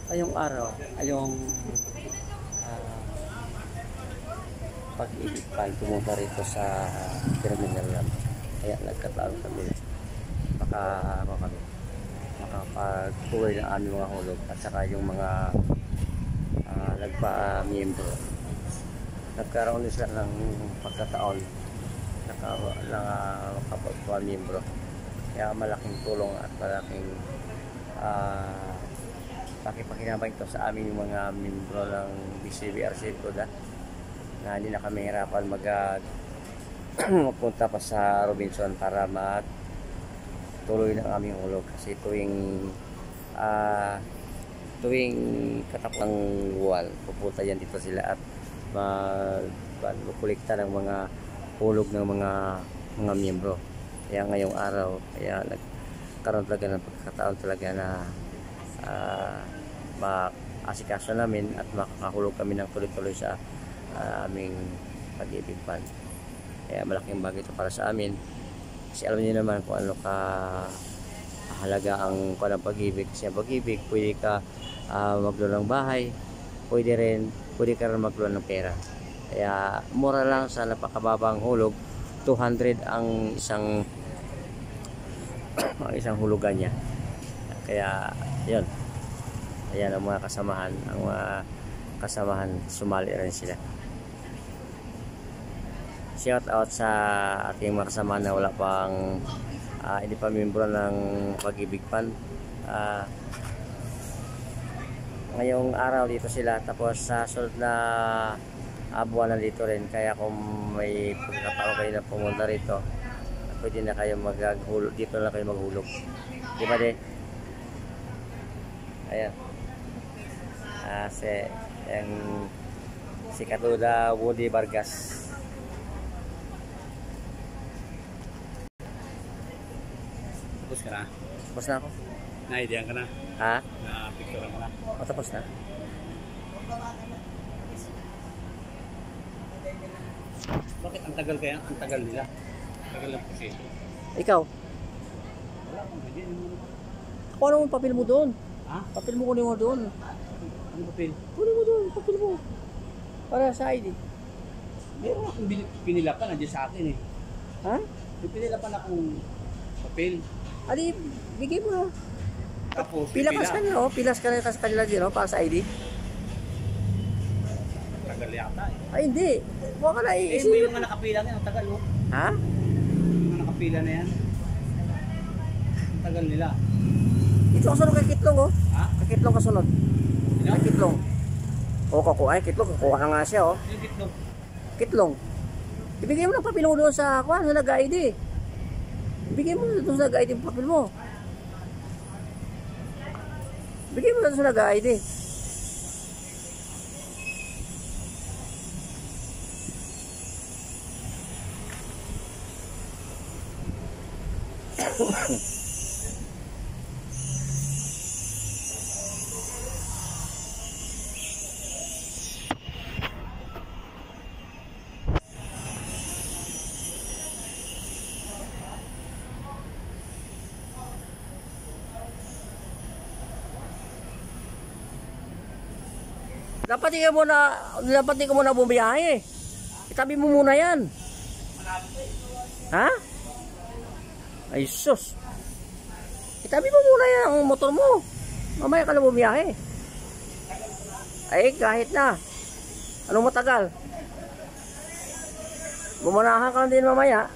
Ayong araw, ayong pag-ibig pa pumunta rito sa terminal lang. Kaya nagkataon kami. Baka kami makapag-uwi ng aming mga hulog at saka yung mga nagpa-miyembro. Nagkaroon sila ng pagkataon nakapagpa-miyembro. Kaya malaking tulong at malaking pakipakinabang ito sa aming mga miyembro ng BCBRC Kuda na hindi na kami hirapan magpunta pa sa Robinson para tuloy ng aming hulog kasi tuwing katapos ng buwan pupunta yan dito sila at magkulikta ng mga hulog ng mga miyembro. Kaya ngayong araw nagkaroon talaga ng pagkataon talaga na maasikaso namin at makakahulog kami ng tuloy-tuloy sa aming pag-ibig pan. Kaya malaking bagay ito para sa amin kasi alam niyo naman kung ano kahalaga ang pag-ibig. Kasi ang pag-ibig, pwede ka magloan ng bahay, pwede ka rin magloan ng pera. Kaya mura lang sa napakababang hulog, 200 ang isang hulugan niya. Kaya yun, ayan ang mga kasamahan sumali rin sila. Shout out sa ating mga kasamahan na wala pang hindi pa miyembro ng pag-ibig pan. Ngayong araw dito sila, tapos sa sunod na buwan na dito rin. Kaya kung may pagkataon kayo na pumunta rito, pwede na kayo maghulog dito, na kayo maghulog, di ba de? Ayan, si Katuda Woody Vargas. Tapos ka na? Tapos na ako. Na-idean ka na? Ha? Na-picturean ka na? O, tapos na. Bakit ang tagal kaya? Ang tagal nila? Ang tagal lang kasi. Ikaw? Wala akong ganyan. Kuha mo papel mo doon. Ha? Papel mo kunin mo doon. Ano papel? Kunin mo doon, papel mo. Para sa ID. Meron akong pinilapan, nandiyan sa akin eh. Ha? May pinilapan akong papel. Adi, bigay mo na. Tapos, Pilas ka na, oh. Pilas ka na sa kanila din, oh, para sa ID. Tagal yata eh. Ay, hindi. Huwag ka na iisip. May mga nakapila na yan, ang tagal oh. Ha? Mga nakapila na yan. Ang tagal nila. Ito kasunod kay Kitlong, oh. Ha? Kay Kitlong kasunod. Kay Kitlong. O, kukuha. Kitlong, kukuha ka nga siya, oh. Yung Kitlong. Kitlong. Ibigay mo ng papel mo doon sa kuha, sa nag-ID. Ibigay mo doon sa nag-ID yung papel mo. Ibigay mo doon sa nag-ID. Dapat di ka muna bumiyahe. Itabi mo muna yan. Ha? Ay sus. Itabi mo muna yan ang motor mo. Mamaya ka na bumiyahe. Ay kahit na. Anong matagal? Bumanahan ka din mamaya.